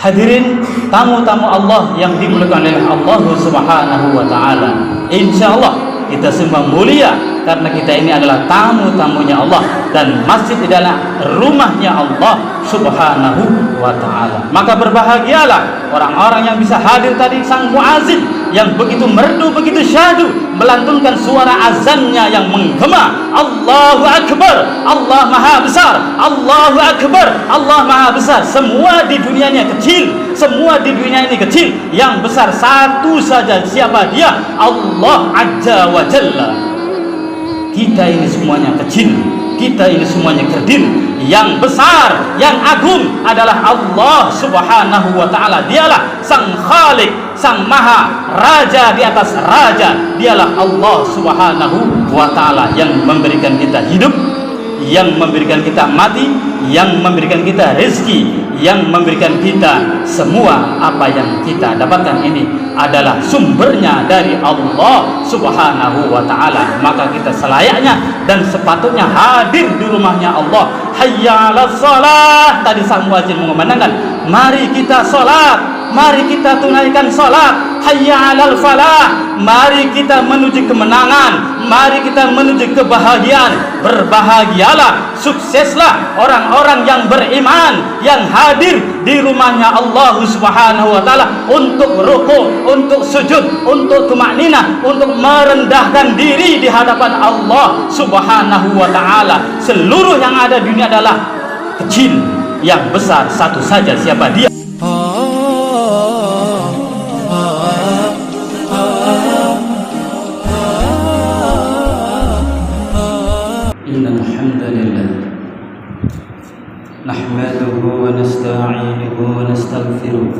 Hadirin tamu-tamu Allah yang dimuliakan oleh Allah Subhanahu wa taala. Insyaallah kita semua mulia karena kita ini adalah tamu-tamunya Allah dan masjid adalah rumahnya Allah Subhanahu wa taala. Maka berbahagialah orang-orang yang bisa hadir tadi, sang muazin yang begitu merdu, begitu syahdu melantunkan suara azannya yang menggema, Allahu Akbar, Allah Maha Besar, Allahu Akbar, Allah Maha Besar. Semua di dunia ini kecil, semua di dunia ini kecil, yang besar satu saja, siapa dia? Allah Azza wa Jalla. Kita ini semuanya kecil, kita ini semuanya kerdil. Yang besar, yang agung adalah Allah Subhanahu wa taala. Dialah sang Khalik, sang Maha Raja di atas raja. Dialah Allah Subhanahu wa taala yang memberikan kita hidup, yang memberikan kita mati, yang memberikan kita rezeki, yang memberikan kita semua apa yang kita dapatkan. Ini adalah sumbernya dari Allah Subhanahu wa taala. Maka kita selayaknya dan sepatutnya hadir di rumahnya Allah. Hayya 'alas shalah. Tadi sang muadzin mengumandangkan, mari kita salat, mari kita tunaikan salat. Hayya 'alal falah. Mari kita menuju kemenangan, mari kita menuju kebahagiaan. Berbahagialah, sukseslah orang-orang yang beriman yang hadir di rumahnya Allah Subhanahu wa taala untuk rukuk, untuk sujud, untuk tumakninah, untuk merendahkan diri di hadapan Allah Subhanahu wa taala. Seluruh yang ada di dunia adalah kecil, yang besar satu saja, siapa dia? Innal hamdalillah nahmaduhu wa nasta'inuhu wa nastaghfiruh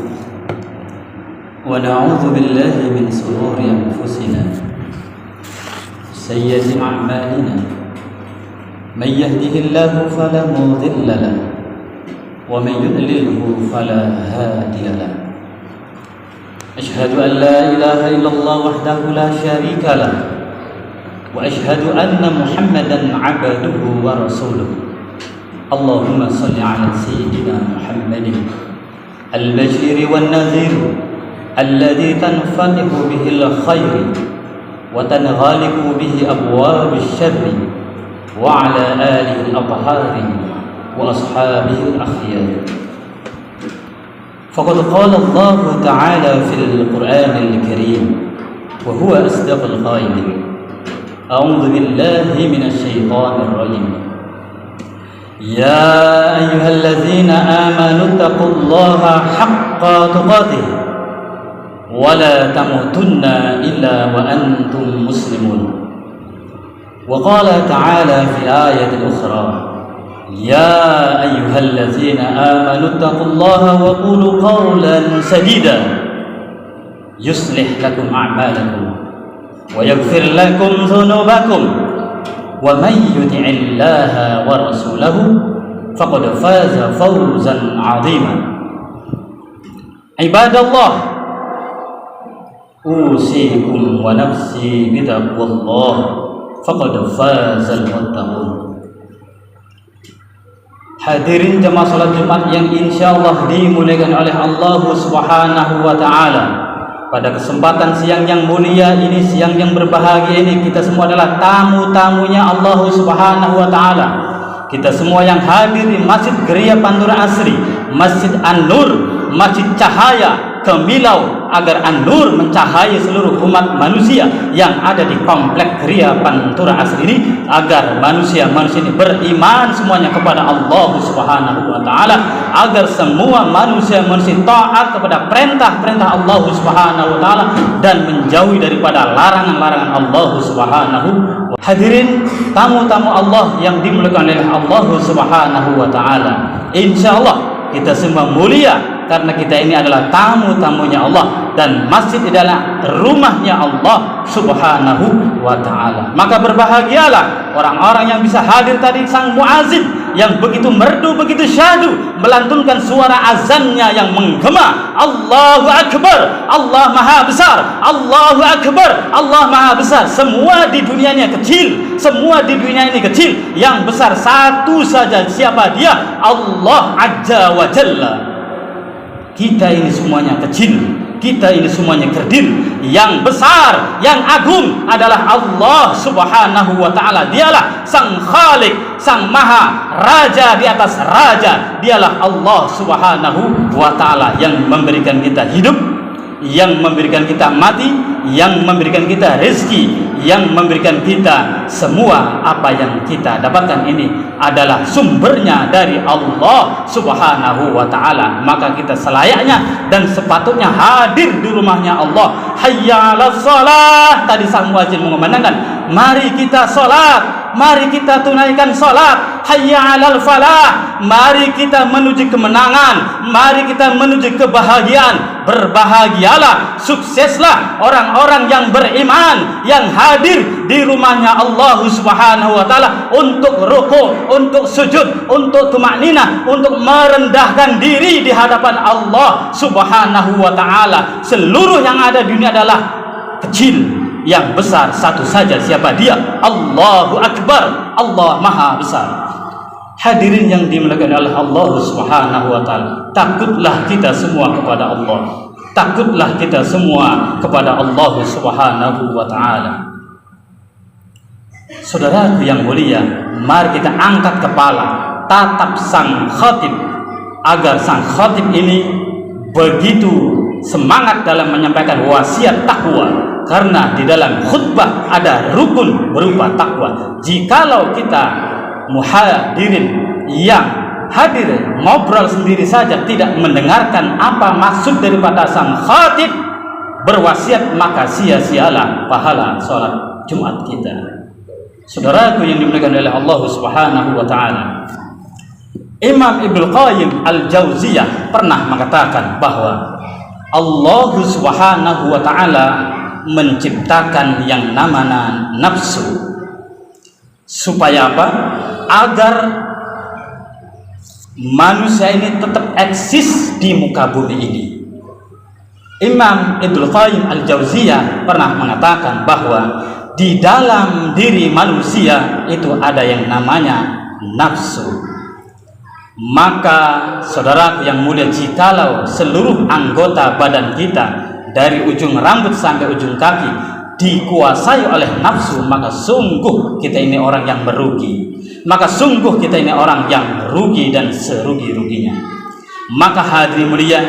wa na'udzu billahi min shururi anfusina sayyiati a'malina may yahdihillahu fala mudilla lahu wa may yudlilhu fala hadiya lahu. Asyhadu an la ilaha illallah wahdahu la syarika lahu wa asyhadu anna Muhammadan 'abduhu wa rasuluh. Allahumma shalli 'ala sayyidina Muhammadin al-bashir wan nadhir alladhi tanfatihu bihi al-khair wa tanghaliqu bihi abwab asy-syarr wa 'ala alihi al-athhar wa ashabihi al-akhyar. Faqad qala Allah ta'ala fil Qur'anil Karim wa huwa asdaqul qailin. A'udzu billahi minasy syaithanir rajim. Ya ayyuhalladzina amanu taqullaha haqqa tuqatih wa la tamutunna illa wa antum muslimun. Wa qala ta'ala fi ayatin ukhra, ya ayyuhalladzina amanu taqullaha wa qulu qawlan sadida yuslih lakum a'malakum wa yaghfir lakum dhunubakum wa may yuti'illaha wa rasulahu faqad faza fawzan 'azima. Ibadallah, usikum wa nafsi bitaqwallah faqad fazal muttaqun. Hadirin jemaah salat Jumat yang insyaallah dimuliakan oleh Allah Subhanahu wa taala. Pada kesempatan siang yang mulia ini, siang yang berbahagia ini, kita semua adalah tamu-tamunya Allah Subhanahu wa taala. Kita semua yang hadir di Masjid Geria Pantura Asri, Masjid An-Nur, Masjid Cahaya Kemilau, agar An-Nur mencahaya seluruh umat manusia yang ada di komplek Geria Pantura Asri ini, agar manusia-manusia ini beriman semuanya kepada Allah Subhanahu wa taala, agar semua manusia-manusia taat kepada perintah-perintah Allah Subhanahu wa taala dan menjauhi daripada larangan-larangan Allah Subhanahu wa taala. Hadirin tamu-tamu Allah yang dimuliakan oleh Allah Subhanahu wa taala. Insyaallah kita semua mulia karena kita ini adalah tamu-tamunya Allah dan masjid adalah rumahnya Allah Subhanahu wa taala. Maka berbahagialah orang-orang yang bisa hadir tadi, sang muazin yang begitu merdu, begitu syahdu melantunkan suara azannya yang menggema, Allahu Akbar, Allah Maha Besar, Allahu Akbar, Allah Maha Besar. Semua di dunia ini kecil, semua di dunia ini kecil, yang besar satu saja, siapa dia? Allah Azza wa Jalla. kita ini semuanya kecil, kita ini semuanya kerdil. Yang besar, yang agung adalah Allah Subhanahu wa ta'ala. Dialah sang Khalik, sang Maha Raja di atas raja. Dialah Allah Subhanahu wa ta'ala yang memberikan kita hidup, yang memberikan kita mati, yang memberikan kita rezeki, yang memberikan kita semua apa yang kita dapatkan. Ini adalah sumbernya dari Allah Subhanahu wa ta'ala. Maka kita selayaknya dan sepatutnya hadir di rumahnya Allah. Hayya 'alas shalah. Tadi sang muadzin mengumandangkan, mari kita salat, mari kita tunaikan salat. Hayya 'alal falah. Mari kita menuju kemenangan, mari kita menuju kebahagiaan. Berbahagialah, sukseslah orang-orang yang beriman, yang hadir di rumahnya Allah Subhanahu wa ta'ala untuk rukuk, untuk sujud, untuk tumakninah, untuk merendahkan diri di hadapan Allah Subhanahu wa ta'ala. Seluruh yang ada di dunia adalah kecil, yang besar satu saja. Siapa dia? Allahu Akbar. Allah Maha Besar. Hadirin yang dimuliakan oleh Allah Subhanahu wa ta'ala, takutlah kita semua kepada Allah. Takutlah kita semua kepada Allah Subhanahu wa ta'ala. Saudaraku yang mulia, mari kita angkat kepala, tatap sang khatib, agar sang khatib ini begitu semangat dalam menyampaikan wasiat takwa. Karena di dalam khutbah ada rukun berupa takwa. Jikalau kita muhadirin yang hadir ngobrol sendiri saja, tidak mendengarkan apa maksud daripada sang khatib berwasiat, maka sia-sialah pahala sholat Jumat kita. Saudaraku yang dimuliakan oleh Allah Subhanahu wa ta'ala, Imam Ibnu Qayyim Al-Jauziyah pernah mengatakan bahwa Allah Subhanahu wa ta'ala menciptakan yang namanya nafsu. Supaya apa? Agar manusia ini tetap eksis di muka bumi ini. Imam Ibnu Qayyim Al-Jauziyah pernah mengatakan bahwa di dalam diri manusia itu ada yang namanya nafsu. Maka saudaraku yang mulia, jikalau seluruh anggota badan kita dari ujung rambut sampai ujung kaki dikuasai oleh nafsu, maka sungguh kita ini orang yang merugi. Maka sungguh kita ini orang yang rugi dan serugi-ruginya. Maka hadirin mulia,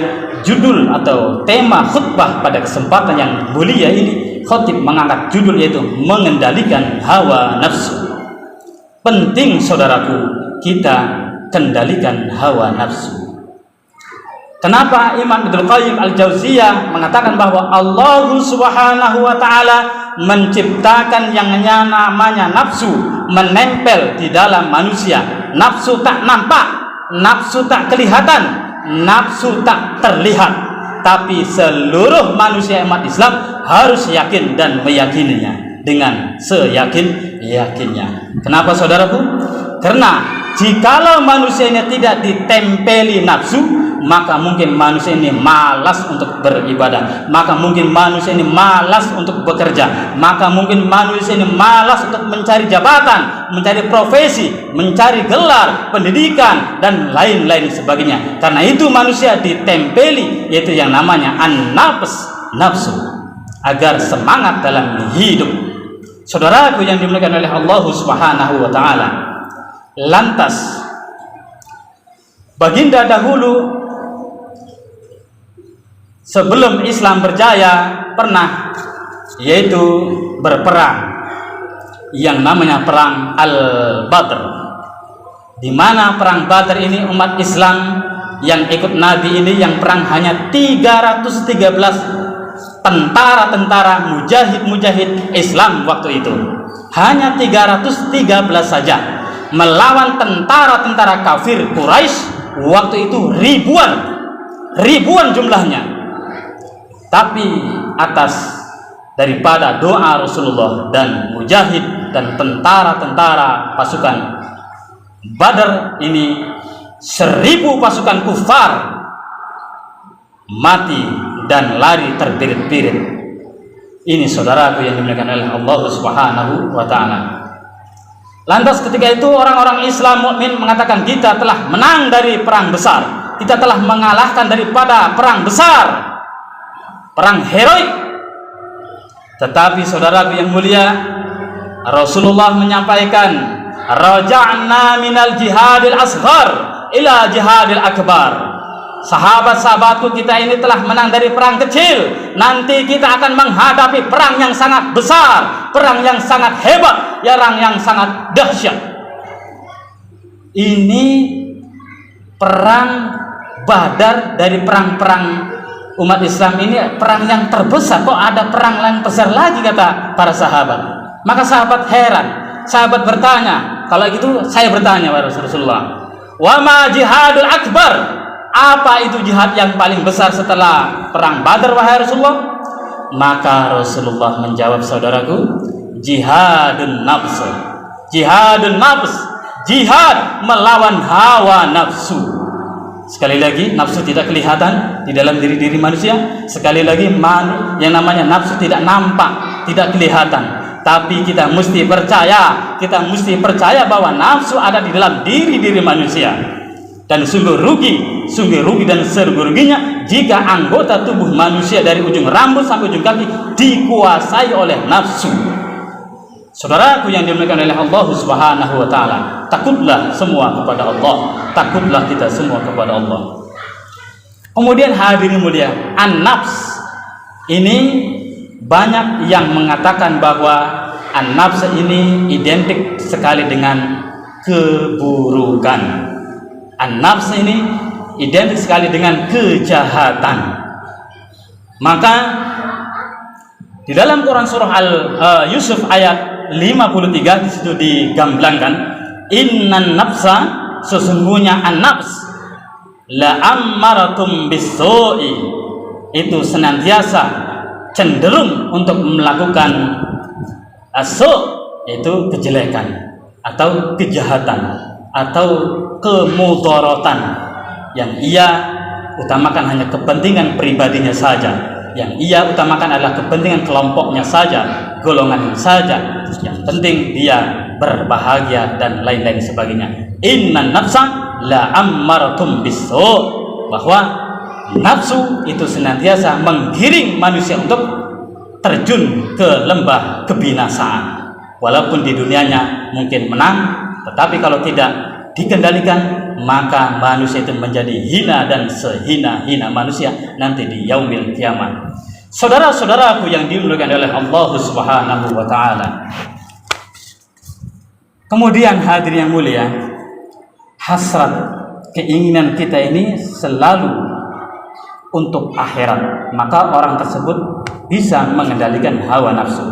judul atau tema khutbah pada kesempatan yang mulia ini, khatib mengangkat judul yaitu mengendalikan hawa nafsu. Penting saudaraku kita kendalikan hawa nafsu. Kenapa Imam Ibnu Qayyim Al-Jauziyah mengatakan bahwa Allah Subhanahu wa ta'ala menciptakan yang namanya nafsu menempel di dalam manusia. Nafsu tak nampak, nafsu tak kelihatan, nafsu tak terlihat, tapi seluruh manusia umat Islam harus yakin dan meyakininya dengan seyakin-yakinnya. Kenapa saudaraku? Karena jikalau manusia ini tidak ditempeli nafsu, maka mungkin manusia ini malas untuk beribadah, maka mungkin manusia ini malas untuk bekerja, maka mungkin manusia ini malas untuk mencari jabatan, mencari profesi, mencari gelar, pendidikan, dan lain-lain sebagainya. Karena itu manusia ditempeli yaitu yang namanya an-nafs, nafsu, agar semangat dalam hidup. Saudaraku yang dimuliakan oleh Allah Subhanahu wa ta'ala, lantas baginda dahulu sebelum Islam berjaya pernah yaitu berperang yang namanya perang Al-Badr, di mana perang Badr ini umat Islam yang ikut Nabi ini yang perang hanya 313 tentara-tentara mujahid Islam waktu itu, hanya 313 saja melawan tentara-tentara kafir Quraisy waktu itu ribuan jumlahnya. Tapi atas daripada doa Rasulullah dan mujahid dan tentara-tentara pasukan Badar ini, 1000 pasukan kufar mati dan lari terbirit-birit. Ini saudaraku yang dimuliakan oleh Allah Subhanahu wa ta'ala. Lantas ketika itu orang-orang Islam mukmin mengatakan kita telah menang dari perang besar, kita telah mengalahkan daripada perang besar, perang heroik. Tetapi saudaraku yang mulia, Rasulullah menyampaikan, raja'na minal jihadil asghar ila jihadil akbar. Sahabat-sahabatku, kita ini telah menang dari perang kecil. Nanti kita akan menghadapi perang yang sangat besar, perang yang sangat hebat, perang yang sangat dahsyat. Ini perang Badar dari perang-perang umat Islam ini perang yang terbesar. Kok ada perang yang besar lagi, kata para sahabat. Maka sahabat heran, sahabat bertanya. Kalau gitu saya bertanya pada Rasulullah, wa ma jihadul akbar? Apa itu jihad yang paling besar setelah perang Badar, wahai Rasulullah? Maka Rasulullah menjawab, saudaraku, jihadun nafs. Jihadun nafs, jihad melawan hawa nafsu. Sekali lagi, nafsu tidak kelihatan di dalam diri manusia. Sekali lagi, yang namanya nafsu tidak nampak, tidak kelihatan. Tapi kita mesti percaya bahwa nafsu ada di dalam diri manusia. Dan sungguh rugi dan serugi-ruginya jika anggota tubuh manusia dari ujung rambut sampai ujung kaki dikuasai oleh nafsu. Saudaraku yang dimuliakan oleh Allah Subhanahu wa taala, takutlah semua kepada Allah, takutlah kita semua kepada Allah. Kemudian hadirin mulia, an-nafs ini banyak yang mengatakan bahwa an-nafs ini identik sekali dengan keburukan. An-nafs ini identik sekali dengan kejahatan. Maka di dalam Quran surah Yusuf ayat 53 di situ digamblangkan, innan nafsa, sesungguhnya an-nafs la ammaratum bis-su'i, itu senantiasa cenderung untuk melakukan as-su', itu kejelekan atau kejahatan atau kemudaratan yang ia utamakan hanya kepentingan pribadinya saja, yang ia utamakan adalah kepentingan kelompoknya saja, golongannya saja, yang penting dia berbahagia dan lain-lain sebagainya. Innan nafsa la ammaratum bis-su', bahwa nafsu itu senantiasa menggiring manusia untuk terjun ke lembah kebinasaan. Walaupun di dunianya mungkin menang, tetapi kalau tidak dikendalikan, maka manusia itu menjadi hina dan sehina-hina manusia nanti di yaumil kiamat. Saudara-saudaraku yang dimuliakan oleh Allah Subhanahu wa taala. Kemudian hadirin yang mulia, hasrat, keinginan kita ini selalu untuk akhirat, maka orang tersebut bisa mengendalikan hawa nafsu.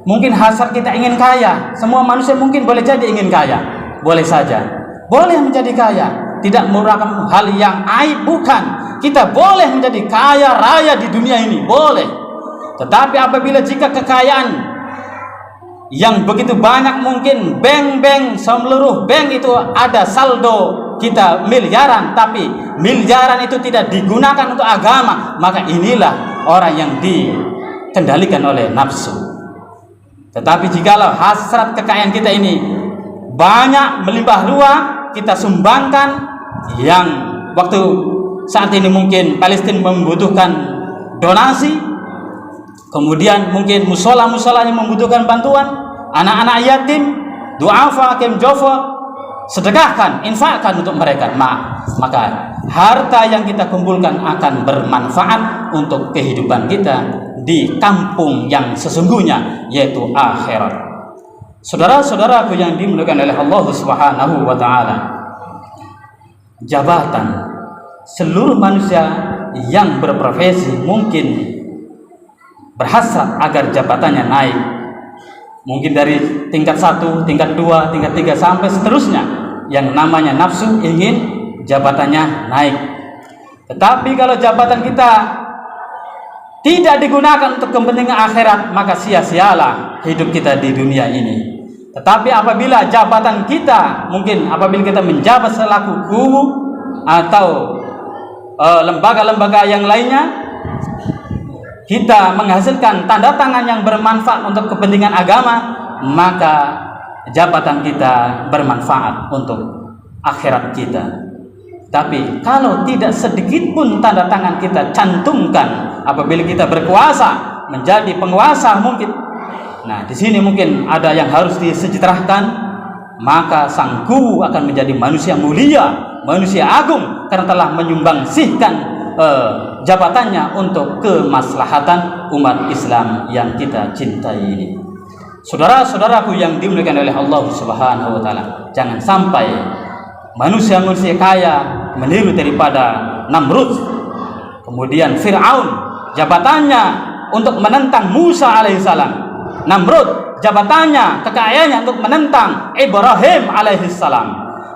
Mungkin hasrat kita ingin kaya, semua manusia mungkin boleh jadi ingin kaya, boleh saja, boleh menjadi kaya, tidak merupakan hal yang aib, bukan. Kita boleh menjadi kaya raya di dunia ini, boleh. Tetapi apabila jika kekayaan yang begitu banyak, mungkin bank seluruh bank itu ada saldo kita miliaran, tapi miliaran itu tidak digunakan untuk agama, maka inilah orang yang dikendalikan oleh nafsu. Tetapi jikalau hasrat kekayaan kita ini banyak melimpah ruah, kita sumbangkan, yang waktu saat ini mungkin Palestina membutuhkan donasi, kemudian mungkin musola-musola yang membutuhkan bantuan, anak-anak yatim, du'afa, kem jofa, sedekahkan, infakkan untuk mereka. Maka harta yang kita kumpulkan akan bermanfaat untuk kehidupan kita di kampung yang sesungguhnya, yaitu akhirat. Saudara-saudaraku yang dimuliakan oleh Allah Subhanahu wa taala, jabatan, seluruh manusia yang berprofesi mungkin berhasrat agar jabatannya naik, mungkin dari tingkat 1, tingkat 2, tingkat 3 sampai seterusnya. Yang namanya nafsu ingin jabatannya naik. Tetapi kalau jabatan kita tidak digunakan untuk kepentingan akhirat, maka sia-sialah hidup kita di dunia ini. Tetapi apabila jabatan kita, mungkin apabila kita menjabat selaku guru atau lembaga-lembaga yang lainnya, kita menghasilkan tanda tangan yang bermanfaat untuk kepentingan agama, maka jabatan kita bermanfaat untuk akhirat kita. Tapi kalau tidak sedikit pun tanda tangan kita cantumkan apabila kita berkuasa, menjadi penguasa mungkin. Nah, di sini mungkin ada yang harus disejahterakan, maka sang guru akan menjadi manusia mulia, manusia agung karena telah menyumbangsihkan jabatannya untuk kemaslahatan umat Islam yang kita cintai ini. Saudara-saudaraku yang dimuliakan oleh Allah Subhanahu wa taala, jangan sampai manusia-manusia kaya meniru daripada Namrud, kemudian Fir'aun, jabatannya untuk menentang Musa alaihissalam. Namrud, jabatannya, kekayaannya untuk menentang Ibrahim alaihissalam.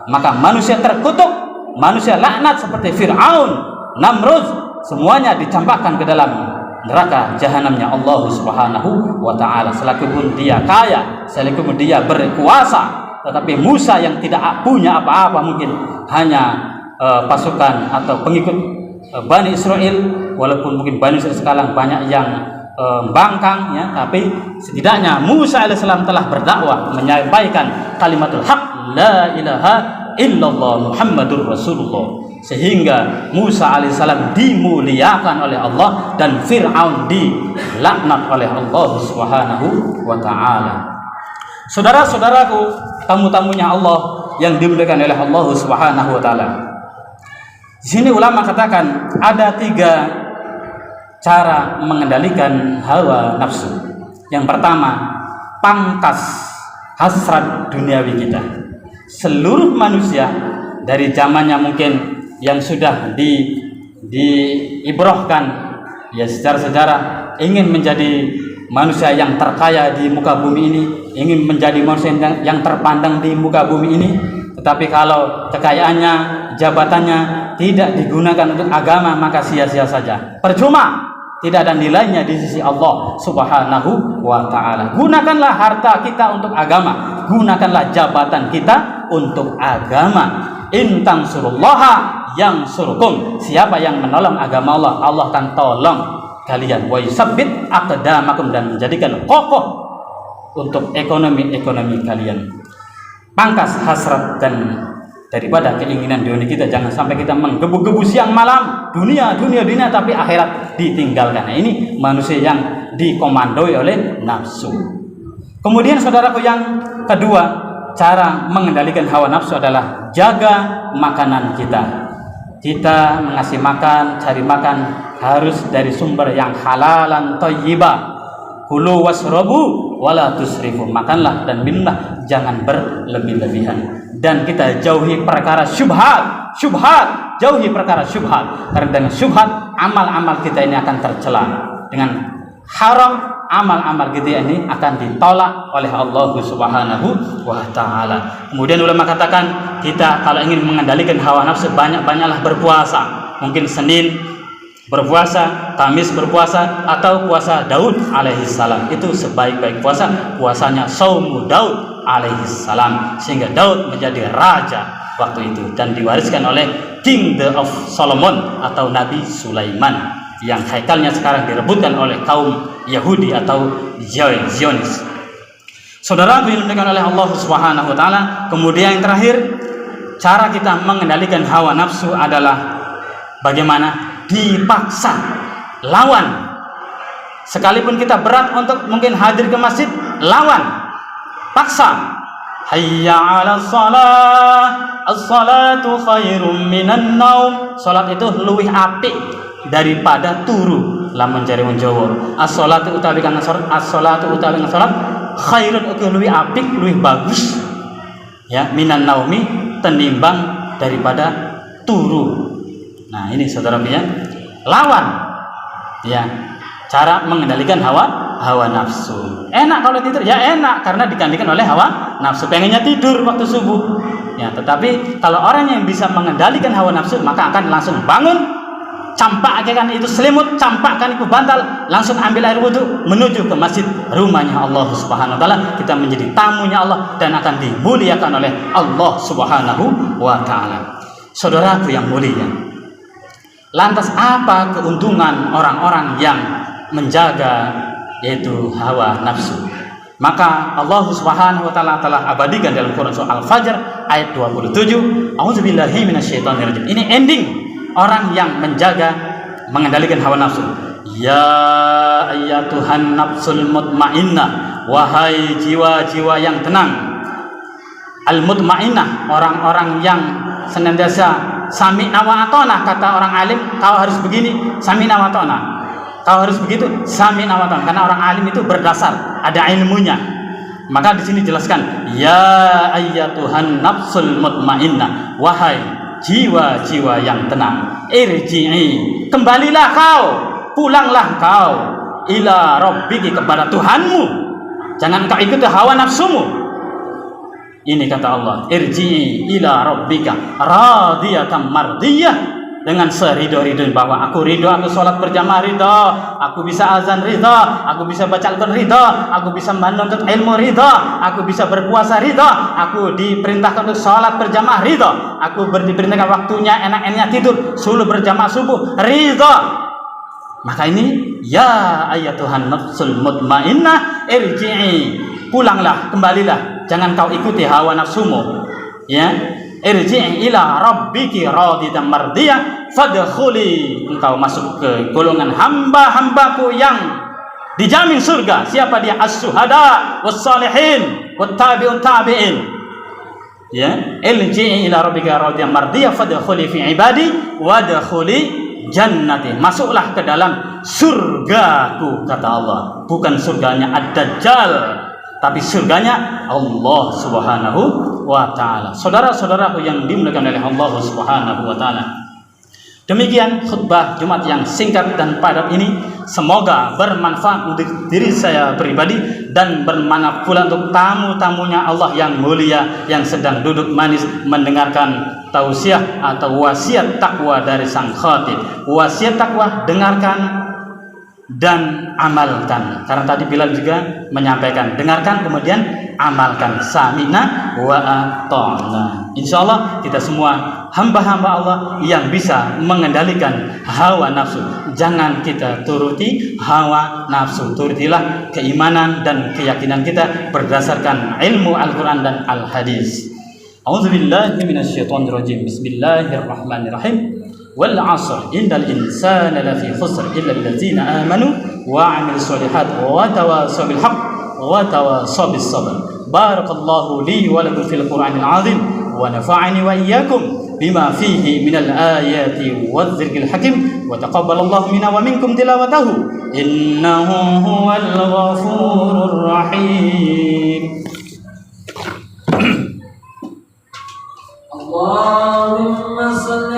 Maka manusia terkutuk, manusia laknat seperti Fir'aun, Namrud, semuanya dicampakkan ke dalam neraka jahanamnya Allah Subhanahu wa taala. Selakipun dia kaya, selakipun dia berkuasa, tetapi Musa yang tidak punya apa-apa, mungkin hanya pasukan atau pengikut Bani Israel, walaupun mungkin Bani Israel sekarang banyak yang bangkang ya, tapi setidaknya Musa alaihissalam telah berdakwah, menyampaikan kalimatul haq, la ilaha illallah Muhammadur Rasulullah, sehingga Musa alaihissalam dimuliakan oleh Allah dan Fir'aun dilaknat oleh Allah Subhanahu wa taala. Saudara-saudaraku, tamu-tamunya Allah yang dimuliakan oleh Allah Subhanahu wa taala. Di sini ulama katakan ada 3 cara mengendalikan hawa nafsu. Yang pertama, pangkas hasrat duniawi kita. Seluruh manusia dari zamannya mungkin yang sudah diibrohkan ya secara sejarah ingin menjadi manusia yang terkaya di muka bumi ini, ingin menjadi manusia yang terpandang di muka bumi ini. Tetapi kalau kekayaannya, jabatannya tidak digunakan untuk agama, maka sia-sia saja, percuma, tidak ada nilainya di sisi Allah Subhanahu wa ta'ala. Gunakanlah harta kita untuk agama, gunakanlah jabatan kita untuk agama. In tansurullaha yansurkum, siapa yang menolong agama Allah, Allah akan tolong kalian. Wa yusabbit aqdamakum, dan menjadikan kokoh untuk ekonomi kalian. Pangkas hasrat dan daripada keinginan dunia kita. Jangan sampai kita menggebu-gebu siang malam dunia, tapi akhirat ditinggalkan. Nah, ini manusia yang dikomandoi oleh nafsu. Kemudian saudaraku yang kedua, cara mengendalikan hawa nafsu adalah jaga makanan kita. Kita mengasih makan, cari makan harus dari sumber yang halalan thayyibah. Kulu wasrobu wala tusrifu, makanlah dan minumlah, jangan berlebih-lebihan. Dan kita jauhi perkara syubhat, jauhi perkara syubhat, karena dengan syubhat amal-amal kita ini akan tercela. Dengan haram amal-amal kita ini akan ditolak oleh Allah Subhanahu wa taala. Kemudian ulama katakan, kita kalau ingin mengendalikan hawa nafsu, banyak-banyaklah berpuasa. Mungkin Senin berpuasa, Kamis berpuasa, atau puasa Daud alaihissalam. Itu sebaik-baik puasa, puasanya Saumu Daud alaihissalam, sehingga Daud menjadi raja waktu itu dan diwariskan oleh King of Solomon atau Nabi Sulaiman, yang haikalnya sekarang direbutkan oleh kaum Yahudi atau Zionis. Saudara dimuliakan oleh Allah Subhanahu wa taala. Kemudian yang terakhir, cara kita mengendalikan hawa nafsu adalah bagaimana? Dipaksa, lawan. Sekalipun kita berat untuk mungkin hadir ke masjid, lawan, paksa. Hayya 'alas shalah, as-salatu khairum minan naum. Salat itu luwih apik daripada turu. Lamun jare wong Jawa, as-salatu utawi kang as-salatu utawi salat khairun, luwih apik, luwih bagus ya, minan naumi, tenimbang daripada turu. Nah, ini saudara ya, lawan ya, cara mengendalikan hawa nafsu. Enak kalau tidur, ya enak karena digantikan oleh hawa nafsu. Pengennya tidur waktu subuh ya, tetapi kalau orang yang bisa mengendalikan hawa nafsu, maka akan langsung bangun, campakkan itu selimut, campakkan itu bantal, langsung ambil air wudhu, menuju ke masjid, rumahnya Allah Subhanahu wa taala. Kita menjadi tamunya Allah dan akan dimuliakan oleh Allah Subhanahu wa taala. Saudaraku yang mulia, lantas apa keuntungan orang-orang yang menjaga yaitu hawa nafsu? Maka Allah Subhanahu wa taala telah abadikan dalam Quran surah Al-Fajr ayat 27, A'udzubillahi minasyaitonirrajim. Ini ending orang yang mengendalikan hawa nafsu. Ya ayyatuhan nafsul mutmainnah, wahai jiwa-jiwa yang tenang. Al-mutmainnah, orang-orang yang senantiasa sami'na wa ata'na. Kata orang alim, kau harus begini, sami'na wa ata'na. Kau harus begitu, sami'na wa ata'na. Karena orang alim itu berdasar, ada ilmunya. Maka di sini jelaskan, ya ayyatuhan nafsul mutmainnah, wahai jiwa-jiwa yang tenang, irji'i, kembalilah kau, pulanglah kau, ila rabbiki, kepada Tuhanmu. Jangan kau ikuti hawa nafsumu. Ini kata Allah, irji'i ila rabbika radiyatan mardiyah, dengan seridho-ridho, bahwa aku ridho, aku sholat berjamaah ridho, aku bisa azan ridho, aku bisa baca Al-Quran ridho, aku bisa menuntut ilmu ridho, aku bisa berpuasa ridho, aku diperintahkan untuk sholat berjamaah ridho, aku diperintahkan waktunya enak-enaknya tidur, suluh berjamaah subuh ridho. Maka ini ya ayyatuhan nafsul mutmainnah irji'i, pulanglah, kembalilah, jangan kau ikuti hawa nafsumu, ya. Irji'i ila rabbiki radiyatan mardiyah fadkhuli, engkau masuk ke golongan hamba-hambaku yang dijamin surga. Siapa dia? As-syuhada was-salihin wat-tabi'un tabi'in. Ya, irji'i ila rabbika radiyatan mardiyah fadkhuli fi ibadi wadkhuli jannati, masuklah ke dalam surgaku, kata Allah. Bukan surganya Ad-Dajjal, tapi surganya Allah Subhanahu wa taala. Saudara-saudaraku yang dimuliakan oleh Allah Subhanahu wa taala. Demikian khutbah Jumat yang singkat dan padat ini, semoga bermanfaat untuk diri saya pribadi dan bermanfaat pula untuk tamu-tamunya Allah yang mulia yang sedang duduk manis mendengarkan tausiah atau wasiat takwa dari sang khatib. Wasiat takwa, dengarkan dan amalkan. Karena tadi Bilal juga menyampaikan, dengarkan kemudian amalkan. Sami'na wa ata'na. Insyaallah kita semua hamba-hamba Allah yang bisa mengendalikan hawa nafsu. Jangan kita turuti hawa nafsu. Turutilah keimanan dan keyakinan kita berdasarkan ilmu Al-Quran dan Al-Hadis. A'udzubillahi minasyaitonirrajim. Bismillahirrahmanirrahim. Wal 'asr innal insana lafi khusr illa allazina amanu wa 'amilus solihat wa tawasaw bil haqq wa tawasaw bis sabr. Barakallahu li wa lakum fil Qur'anil 'azim wa nafa'ani wa iyyakum bima fihi minal ayati wadh-dhikril hakim wa taqabbalallahu minna wa minkum tilawatahu innahu huwal ghafurur rahim. Allahumma salli